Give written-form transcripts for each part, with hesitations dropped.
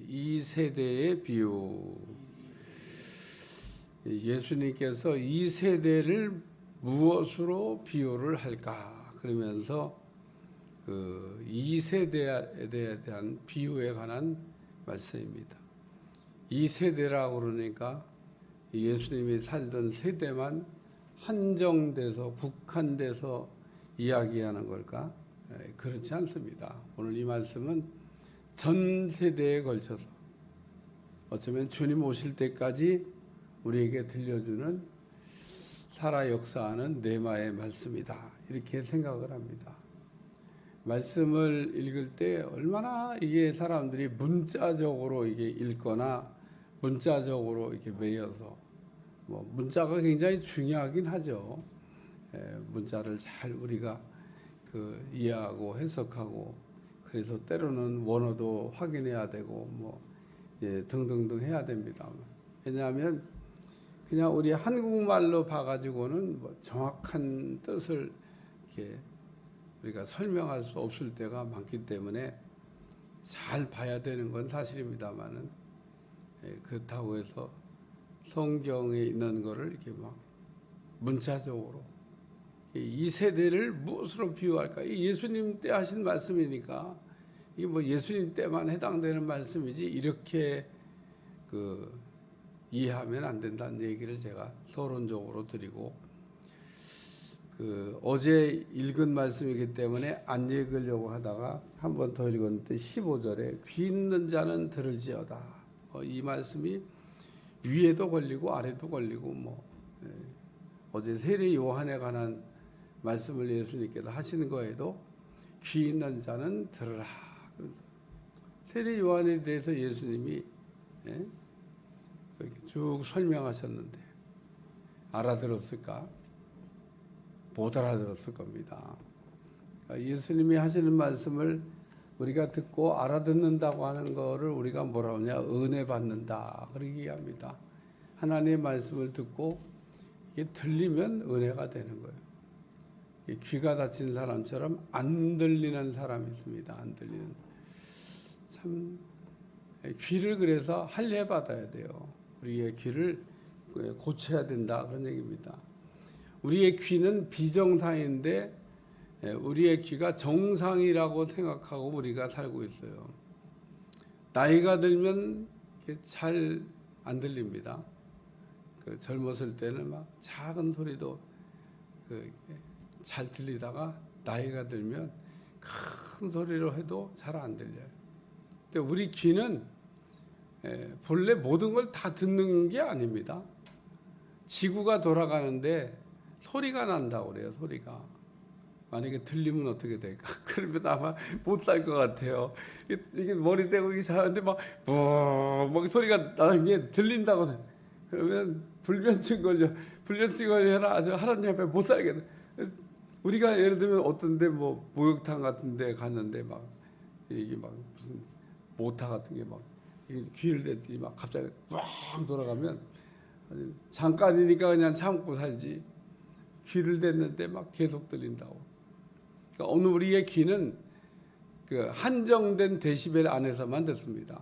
이 세대의 비유. 예수님께서 이 세대를 무엇으로 비유를 할까? 그러면서 이 세대에 대한 비유에 관한 말씀입니다. 이 세대라고 그러니까 예수님이 살던 세대만 한정돼서 국한돼서 이야기하는 걸까? 그렇지 않습니다. 오늘 이 말씀은 전 세대에 걸쳐서 어쩌면 주님 오실 때까지 우리에게 들려주는 살아 역사하는 뇌마의 말씀이다. 이렇게 생각을 합니다. 말씀을 읽을 때 얼마나 이게 사람들이 문자적으로 이게 읽거나 문자적으로 이렇게 매여서 문자가 굉장히 중요하긴 하죠. 문자를 잘 우리가 이해하고 해석하고 그래서 때로는 원어도 확인해야 되고 등등등 해야 됩니다. 왜냐하면 그냥 우리 한국말로 봐가지고는 정확한 뜻을 이렇게 우리가 설명할 수 없을 때가 많기 때문에 잘 봐야 되는 건 사실입니다만은 그렇다고 해서 성경에 있는 거를 이렇게 문자적으로 이 세대를 무엇으로 비유할까? 예수님 때 하신 말씀이니까 이게 예수님 때만 해당되는 말씀이지 이렇게 이해하면 안 된다는 얘기를 제가 서론적으로 드리고 어제 읽은 말씀이기 때문에 안 읽으려고 하다가 한 번 더 읽었는데 15절에 귀 있는 자는 들을지어다. 이 말씀이 위에도 걸리고 아래도 걸리고 어제 세례 요한에 관한 말씀을 예수님께서 하시는 거에도 귀 있는 자는 들으라. 세례 요한에 대해서 예수님이 쭉 설명하셨는데 알아들었을까? 못 알아들었을 겁니다. 예수님이 하시는 말씀을 우리가 듣고 알아듣는다고 하는 거를 우리가 뭐라고 하냐? 은혜 받는다. 그렇게 얘기합니다. 하나님의 말씀을 듣고 이게 들리면 은혜가 되는 거예요. 귀가 닫힌 사람처럼 안 들리는 사람이 있습니다. 안 들리는. 참 귀를 그래서 할례 받아야 돼요. 우리의 귀를 고쳐야 된다. 그런 얘기입니다. 우리의 귀는 비정상인데 우리의 귀가 정상이라고 생각하고 우리가 살고 있어요. 나이가 들면 잘 안 들립니다. 젊었을 때는 작은 소리도 잘 들리다가 나이가 들면 큰 소리로 해도 잘 안 들려요. 근데 우리 귀는 본래 모든 걸 다 듣는 게 아닙니다. 지구가 돌아가는데 소리가 난다고 그래요. 소리가. 만약에 들리면 어떻게 될까? 그러면 아마 못 살 것 같아요. 이게 머리 대고 이사하는데 막 소리가 나는 게 들린다고. 그러면 불면증 걸려라. 아주 하나님 앞에 못 살겠네. 우리가 예를 들면 어떤데 목욕탕 같은데 갔는데 이게 무슨 모타 같은 게 귀를 댔더니 갑자기 꽝 돌아가면 잠깐이니까 그냥 참고 살지. 귀를 댔는데 계속 들린다고. 그러니까 오늘 우리의 귀는 한정된 데시벨 안에서만 듣습니다.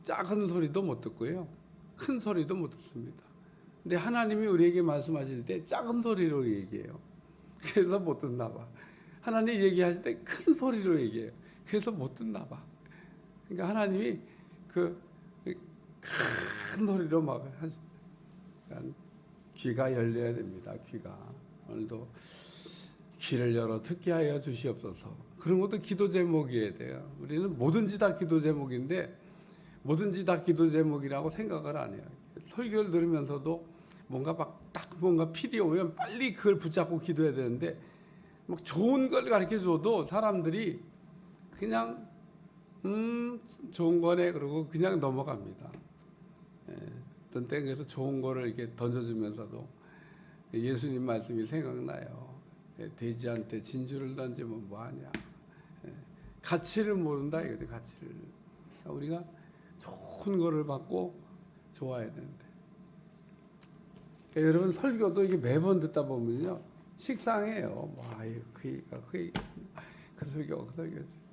작은 소리도 못 듣고요. 큰 소리도 못 듣습니다. 근데 하나님이 우리에게 말씀하실 때 작은 소리로 얘기해요. 그래서 못 듣나 봐. 하나님 얘기하실 때 큰 소리로 얘기해요. 그래서 못 듣나 봐. 그러니까 하나님이 큰 소리로 하시니까 귀가 열려야 됩니다. 귀가. 오늘도 귀를 열어 듣게 하여 주시옵소서. 그런 것도 기도 제목이어야 돼요. 우리는 뭐든지 다 기도 제목인데 뭐든지 다 기도 제목이라고 생각을 안 해요. 설교를 들으면서도 뭔가 필이 오면 빨리 그걸 붙잡고 기도해야 되는데 좋은 걸 가르쳐 줘도 사람들이 그냥 좋은 거네 그러고 그냥 넘어갑니다. 어떤 때에서 좋은 거를 이렇게 던져주면서도 예수님 말씀이 생각나요. 돼지한테 진주를 던지면 뭐하냐. 가치를 모른다 이거죠. 가치를. 우리가 좋은 거를 받고 좋아야 되는데. 그러니까 여러분 설교도 이게 매번 듣다 보면요 식상해요. 그 설교지.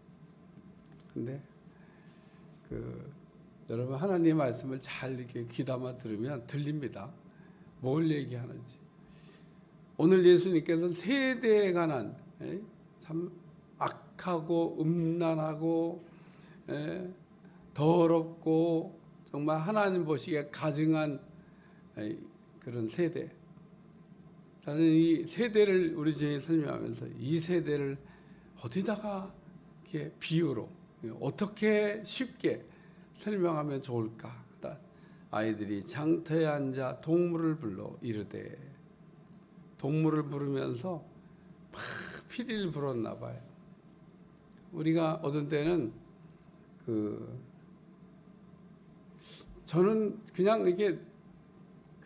근데 여러분 하나님의 말씀을 잘 이렇게 귀담아 들으면 들립니다. 뭘 얘기하는지. 오늘 예수님께서는 세대에 관한 참 악하고 음란하고 더럽고 정말 하나님 보시기에 가증한 그런 세대. 저는 이 세대를 우리 중에 설명하면서 이 세대를 어디다가 이렇게 비유로 어떻게 쉽게 설명하면 좋을까? 아이들이 장터에 앉아 동물을 불러 이르되, 동물을 부르면서 막 피리를 불었나 봐요. 우리가 어떤 때는 저는 그냥 이게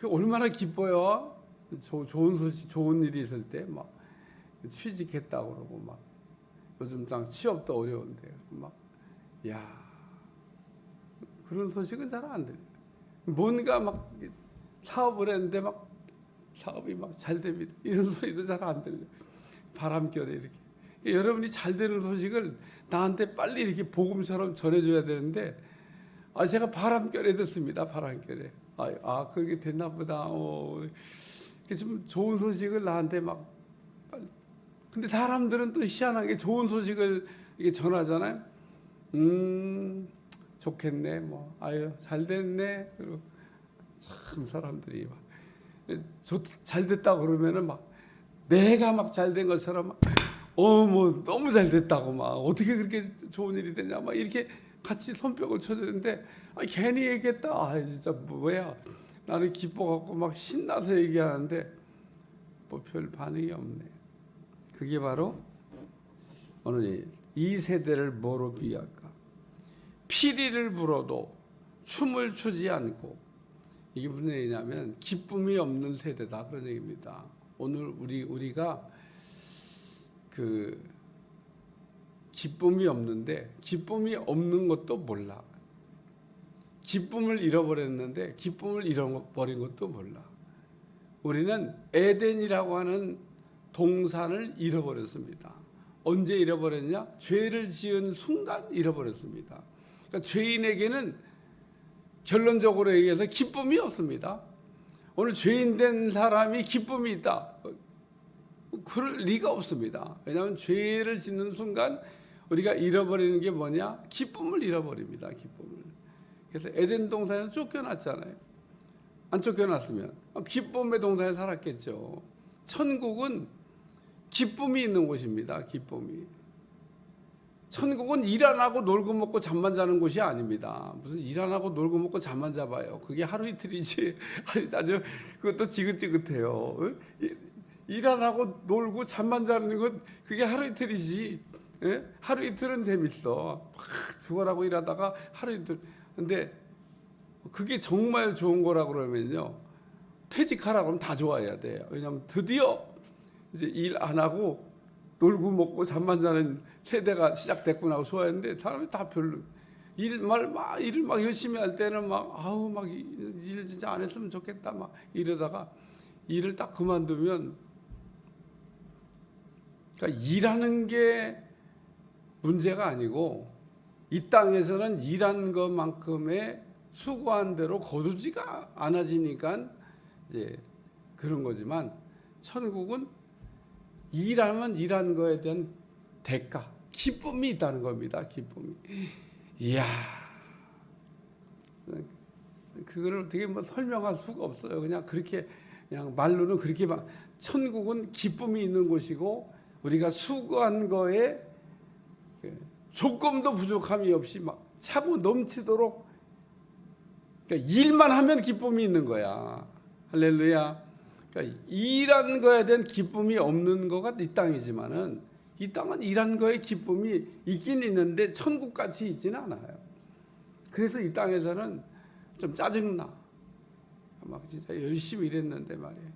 얼마나 기뻐요. 좋은 소식, 좋은 일이 있을 때 막 취직했다고 그러고 막 요즘 딱 취업도 어려운데 막 그런 소식은 잘 안 들려요. 뭔가 막 사업을 했는데 막 사업이 막 잘 됩니다. 이런 소리도 잘 안 들려요. 바람결에 이렇게. 여러분이 잘 되는 소식을 나한테 빨리 이렇게 복음처럼 전해줘야 되는데, 제가 바람결에 듣습니다. 바람결에. 그게 됐나 보다. 좀 좋은 소식을 나한테 막 빨리. 근데 사람들은 또 희한하게 좋은 소식을 이게 전하잖아요. 좋겠네. 잘 됐네. 그리고 참 사람들이 막 잘 됐다고 그러면은 막 내가 막 잘 된 것처럼 너무 잘 됐다고 막 어떻게 그렇게 좋은 일이 되냐 막 이렇게 같이 손뼉을 쳐주는데 괜히 얘기했다. 진짜 뭐야. 나는 기뻐갖고 막 신나서 얘기하는데 별 반응이 없네. 그게 바로 오늘 이 세대를 뭐로 비유할까? 피리를 불어도 춤을 추지 않고, 이게 무슨 얘기냐면 기쁨이 없는 세대다 그런 얘기입니다. 오늘 우리가 기쁨이 없는데 기쁨이 없는 것도 몰라. 기쁨을 잃어버렸는데 기쁨을 잃어버린 것도 몰라. 우리는 에덴이라고 하는 동산을 잃어버렸습니다. 언제 잃어버렸냐? 죄를 지은 순간 잃어버렸습니다. 그러니까 죄인에게는 결론적으로 얘기해서 기쁨이 없습니다. 오늘 죄인 된 사람이 기쁨이 있다. 그럴 리가 없습니다. 왜냐하면 죄를 짓는 순간 우리가 잃어버리는 게 뭐냐? 기쁨을 잃어버립니다. 기쁨을. 그래서 에덴 동산에서 쫓겨났잖아요. 안 쫓겨났으면 기쁨의 동산에 살았겠죠. 천국은 기쁨이 있는 곳입니다. 기쁨이. 천국은 일 안 하고 놀고 먹고 잠만 자는 곳이 아닙니다. 무슨 일 안 하고 놀고 먹고 잠만 자봐요. 그게 하루 이틀이지. 아주 그것도 지긋지긋해요. 일 안 하고 놀고 잠만 자는 것 그게 하루 이틀이지. 하루 이틀은 재밌어. 막 죽어라고 일하다가 하루 이틀. 근데 그게 정말 좋은 거라 그러면요. 퇴직하라고 하면 다 좋아해야 돼요. 왜냐하면 드디어 이제 일 안 하고 놀고 먹고 잠만 자는 세대가 시작됐구나 하고 좋아했는데 사람이 다 별로. 일을 막 열심히 할 때는 막 일 진짜 안 했으면 좋겠다 막 이러다가 일을 딱 그만두면, 그러니까 일하는 게 문제가 아니고 이 땅에서는 일한 것만큼의 수고한 대로 거두지가 않아지니까 이제 그런 거지만, 천국은 일하면 일한 거에 대한 대가, 기쁨이 있다는 겁니다. 기쁨이. 이야, 그걸 어떻게 설명할 수가 없어요. 그냥 그렇게 그냥 말로는 그렇게 막. 천국은 기쁨이 있는 곳이고 우리가 수고한 거에 조금도 부족함이 없이 막 차고 넘치도록, 그러니까 일만 하면 기쁨이 있는 거야. 할렐루야. 그러니까 일한 거에 대한 기쁨이 없는 거가 이 땅이지만은, 이 땅은 일한 거에 기쁨이 있긴 있는데 천국같이 있지는 않아요. 그래서 이 땅에서는 좀 짜증나. 막 진짜 열심히 일했는데 말이에요.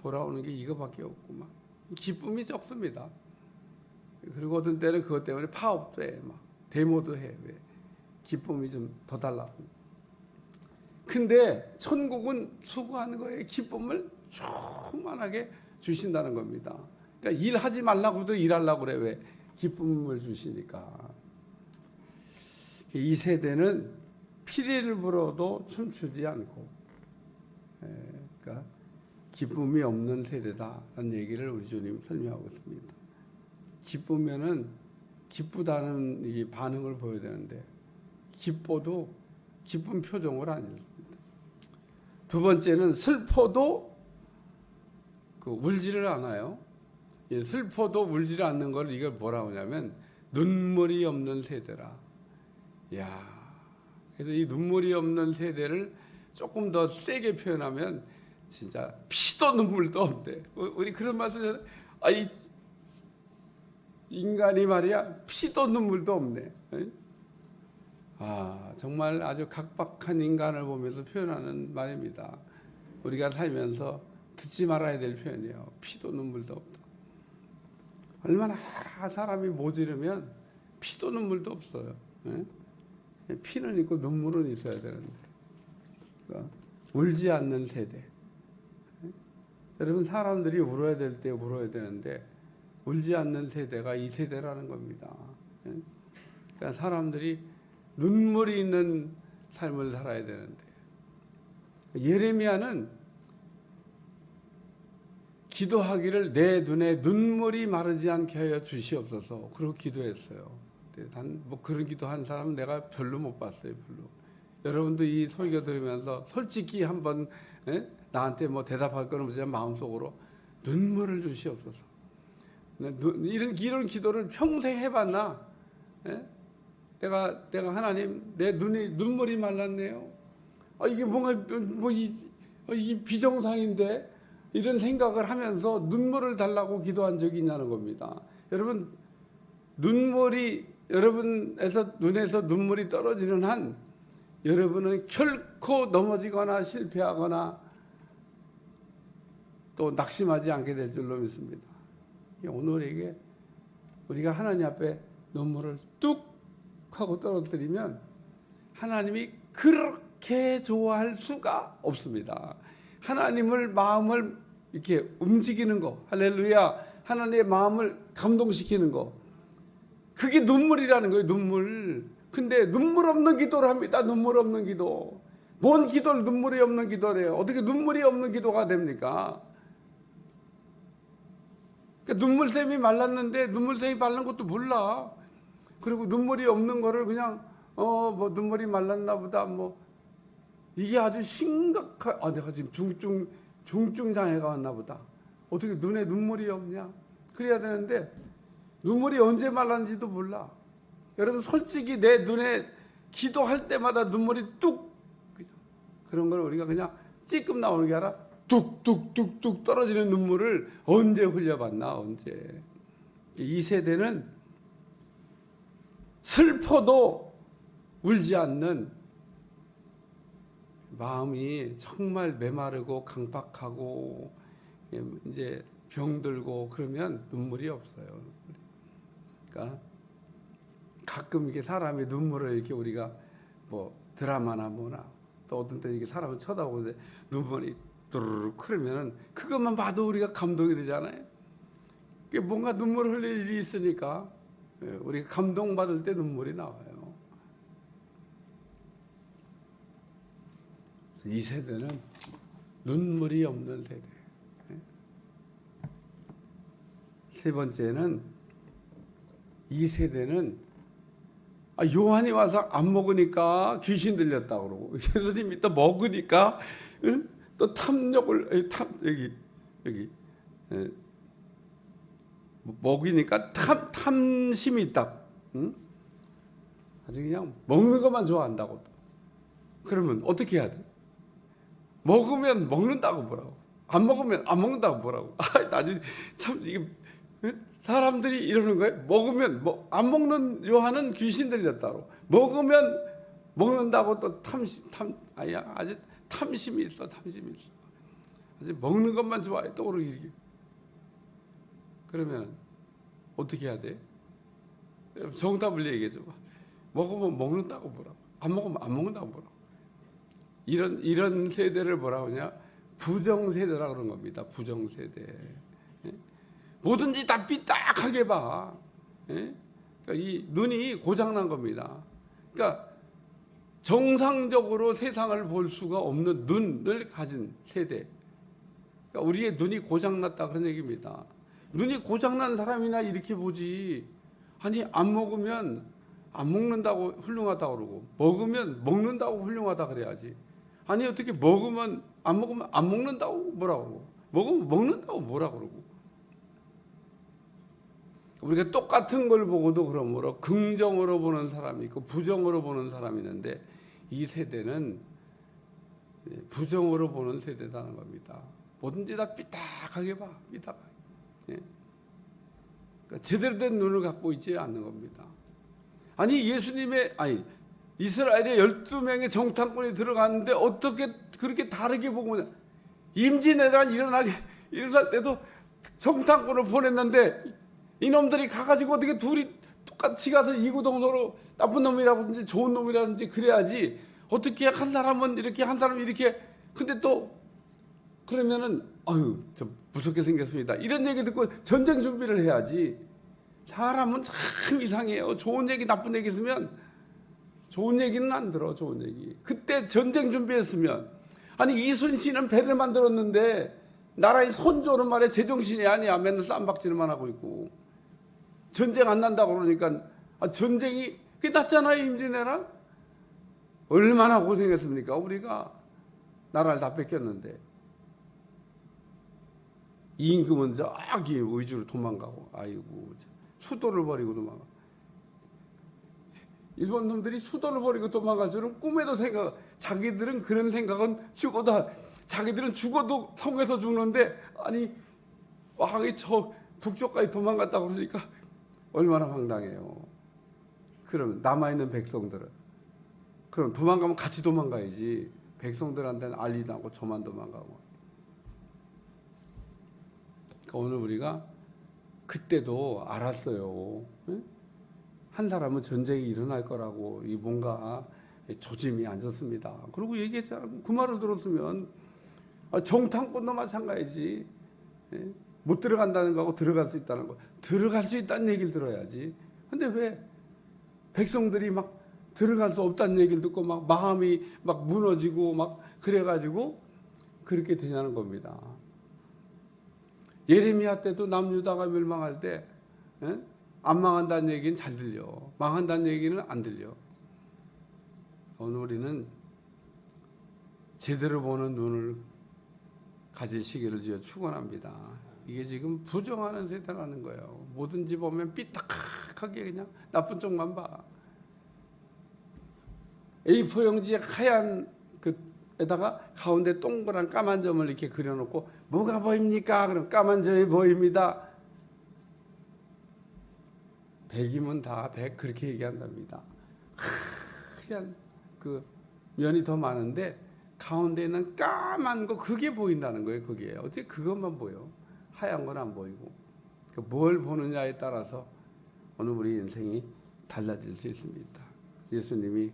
돌아오는 게 이거밖에 없고 막 기쁨이 적습니다. 그리고 어떤 때는 그것 때문에 파업도 해, 막 데모도 해. 왜? 기쁨이 좀 더 달라고. 근데 천국은 수고하는 거에 기쁨을 충만하게 주신다는 겁니다. 그러니까 일하지 말라고도 일하려고 그래. 왜? 기쁨을 주시니까. 이 세대는 피리를 불어도 춤추지 않고, 그러니까 기쁨이 없는 세대다라는 얘기를 우리 주님 설명하고 있습니다. 기쁘면은 기쁘다는 이 반응을 보여야 되는데 기뻐도 기쁜 표정을 안 했습니다. 두 번째는 슬퍼도 울지를 않아요. 슬퍼도 울지를 않는 걸 이걸 뭐라고 하냐면 눈물이 없는 세대라. 야, 그래서 이 눈물이 없는 세대를 조금 더 세게 표현하면 진짜 피도 눈물도 없대. 우리 그런 말씀, 이 인간이 말이야 피도 눈물도 없네. 정말 아주 각박한 인간을 보면서 표현하는 말입니다. 우리가 살면서 듣지 말아야 될 표현이에요. 피도 눈물도 없다. 얼마나 사람이 모지르면 피도 눈물도 없어요. 피는 있고 눈물은 있어야 되는데, 그러니까 울지 않는 세대. 여러분, 사람들이 울어야 될 때 울어야 되는데 울지 않는 세대가 이 세대라는 겁니다. 그러니까 사람들이 눈물이 있는 삶을 살아야 되는데, 예레미야는 기도하기를 내 눈에 눈물이 마르지 않게 하여 주시옵소서 그러고 기도했어요. 뭐 그런 기도한 사람은 내가 별로 못 봤어요. 별로. 여러분도 이 설교 들으면서 솔직히 한번 나한테 뭐 대답할 거는 없지만 마음속으로 눈물을 주시옵소서. 이런 기도를 평생 해봤나? 내가 하나님, 내 눈이 눈물이 말랐네요. 이게 뭔가 이게 비정상인데, 이런 생각을 하면서 눈물을 달라고 기도한 적이 있냐는 겁니다. 여러분, 여러분에서 눈에서 눈물이 떨어지는 한 여러분은 결코 넘어지거나 실패하거나 또 낙심하지 않게 될 줄로 믿습니다. 오늘에게 우리가 하나님 앞에 눈물을 뚝 하고 떨어뜨리면 하나님이 그렇게 좋아할 수가 없습니다. 하나님을 마음을 이렇게 움직이는 거, 할렐루야, 하나님의 마음을 감동시키는 거, 그게 눈물이라는 거예요. 눈물. 근데 눈물 없는 기도를 합니다. 눈물 없는 기도. 뭔 기도를 눈물이 없는 기도래요? 어떻게 눈물이 없는 기도가 됩니까? 그러니까 눈물샘이 말랐는데 눈물샘이 마른 것도 몰라. 그리고 눈물이 없는 거를 그냥 뭐 눈물이 말랐나 보다, 뭐 이게 아주 심각한, 내가 지금 중증 장애가 왔나 보다. 어떻게 눈에 눈물이 없냐? 그래야 되는데 눈물이 언제 말랐는지도 몰라. 여러분, 솔직히 내 눈에 기도할 때마다 눈물이 뚝, 그런 걸 우리가 그냥 찔끔 나오는 게 아니라 뚝뚝뚝뚝 떨어지는 눈물을 언제 흘려봤나? 언제? 이 세대는 슬퍼도 울지 않는, 마음이 정말 메마르고 강박하고 이제 병들고 그러면 눈물이 없어요. 그러니까 가끔 이게 사람의 눈물을 이렇게 우리가 뭐 드라마나 뭐나 또 어떤 때 이게 사람을 쳐다보고 눈물이 두루룩 흐르면은 그것만 봐도 우리가 감동이 되잖아요. 뭔가 눈물 흘릴 일이 있으니까 우리가 감동받을 때 눈물이 나와요. 이 세대는 눈물이 없는 세대. 세 번째는, 이 세대는 요한이 와서 안 먹으니까 귀신 들렸다고 그러고, 예수님이 또 먹으니까 또 탐욕을 여기 먹이니까 탐심이 있다. 아주 그냥 먹는 것만 좋아한다고. 그러면 어떻게 해야 돼? 먹으면 먹는다고 뭐라고, 안 먹으면 안 먹는다고 뭐라고. 나중에 참 이게 사람들이 이러는 거예요. 먹으면 안 먹는 요한은 귀신 들렸다고, 먹으면 먹는다고 또 아주 탐심이 있어. 아주 먹는 것만 좋아해. 또 그러기. 그러면 어떻게 해야 돼? 정답을 얘기해 줘 봐. 먹으면 먹는다고 뭐라고, 안 먹으면 안 먹는다고 뭐라고. 이런 세대를 뭐라고 하냐? 부정세대라고 그런 겁니다. 부정세대. 뭐든지 다 삐딱하게 봐. 그러니까 이 눈이 고장난 겁니다. 그러니까 정상적으로 세상을 볼 수가 없는 눈을 가진 세대. 그러니까 우리의 눈이 고장났다 그런 얘기입니다. 눈이 고장난 사람이나 이렇게 보지. 아니 안 먹으면 안 먹는다고 훌륭하다고 그러고 먹으면 먹는다고 훌륭하다 그래야지. 아니 어떻게 먹으면 안 먹으면 안 먹는다고 뭐라고 그러고 먹으면 먹는다고 뭐라고 그러고. 우리가 똑같은 걸 보고도 그러므로 긍정으로 보는 사람이 있고 부정으로 보는 사람이 있는데 이 세대는 부정으로 보는 세대라는 겁니다. 뭐든지 다 삐딱하게 봐. 삐딱하게. 예. 그러니까 제대로 된 눈을 갖고 있지 않는 겁니다. 아니 이스라엘에 12명의 정탐꾼이 들어갔는데 어떻게 그렇게 다르게 보고 임진왜란 일어날 때도 정탐꾼을 보냈는데 이놈들이 가가지고 어떻게 둘이 똑같이 가서 이구동성으로 나쁜 놈이라든지 좋은 놈이라든지 그래야지. 어떻게 한 사람은 이렇게 한 사람은 이렇게. 근데 또 그러면은 아유 좀 무섭게 생겼습니다 이런 얘기 듣고 전쟁 준비를 해야지. 사람은 참 이상해요. 좋은 얘기 나쁜 얘기 있으면 좋은 얘기는 안 들어. 좋은 얘기 그때 전쟁 준비했으면. 아니 이순신은 배를 만들었는데 나라의 선조는 말이야 제정신이 아니야. 맨날 쌈박질만 하고 있고 전쟁 안 난다고 그러니까 전쟁이 그게 낫잖아요. 임진왜란 얼마나 고생했습니까. 우리가 나라를 다 뺏겼는데 임금은 저기 의주로 도망가고 아이고 수도를 버리고 도망가. 일본 놈들이 수도를 버리고 도망갈 줄은 꿈에도 자기들은 그런 생각은 자기들은 죽어도 성에서 죽는데 아니 왕이 저 북쪽까지 도망갔다고 그러니까 얼마나 황당해요. 그럼 남아있는 백성들은 그럼 도망가면 같이 도망가야지. 백성들한테는 알리도 않고 저만 도망가고. 그러니까 오늘 우리가 그때도 알았어요. 한 사람은 전쟁이 일어날 거라고 뭔가 조짐이 안 좋습니다. 그리고 얘기했잖아. 그 말을 들었으면 정탐꾼도 마찬가지지. 못 들어간다는 거하고 들어갈 수 있다는 거. 들어갈 수 있다는 얘기를 들어야지. 근데 왜 백성들이 막 들어갈 수 없다는 얘기를 듣고 막 마음이 막 무너지고 막 그래가지고 그렇게 되냐는 겁니다. 예레미야 때도 남유다가 멸망할 때 안 망한다는 얘기는 잘 들려. 망한다는 얘기는 안 들려. 오늘 우리는 제대로 보는 눈을 가지시기를 주여 축원합니다. 이게 지금 부정하는 세대라는 거예요. 뭐든지 보면 삐딱하게 그냥 나쁜 쪽만 봐. A4 용지에 하얀 그에다가 가운데 동그란 까만 점을 이렇게 그려놓고 뭐가 보입니까? 그럼 까만 점이 보입니다. 100이면 다 100 그렇게 얘기한답니다. 하얀 그 면이 더 많은데 가운데 있는 까만 거 그게 보인다는 거예요. 그게 어떻게 그것만 보여? 하얀 건 안 보이고. 뭘 보느냐에 따라서 오늘 우리 인생이 달라질 수 있습니다. 예수님이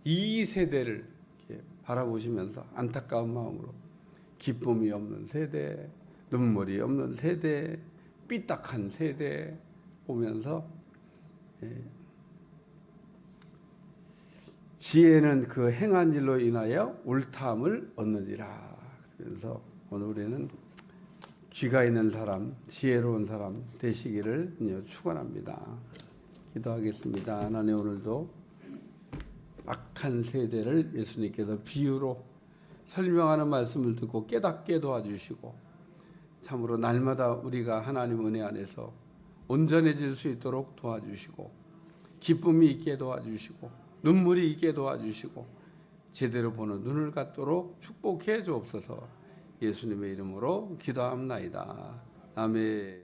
이 세대를 이렇게 바라보시면서 안타까운 마음으로 기쁨이 없는 세대, 눈물이 없는 세대, 삐딱한 세대 보면서 지혜는 그 행한 일로 인하여 옳다함을 얻느니라. 그래서 오늘 우리는 귀가 있는 사람, 지혜로운 사람 되시기를 축원합니다. 기도하겠습니다. 하나님 오늘도 악한 세대를 예수님께서 비유로 설명하는 말씀을 듣고 깨닫게 도와주시고 참으로 날마다 우리가 하나님 은혜 안에서 온전해질 수 있도록 도와주시고 기쁨이 있게 도와주시고 눈물이 있게 도와주시고 제대로 보는 눈을 갖도록 축복해 주옵소서. 예수님의 이름으로 기도합나이다. 아멘.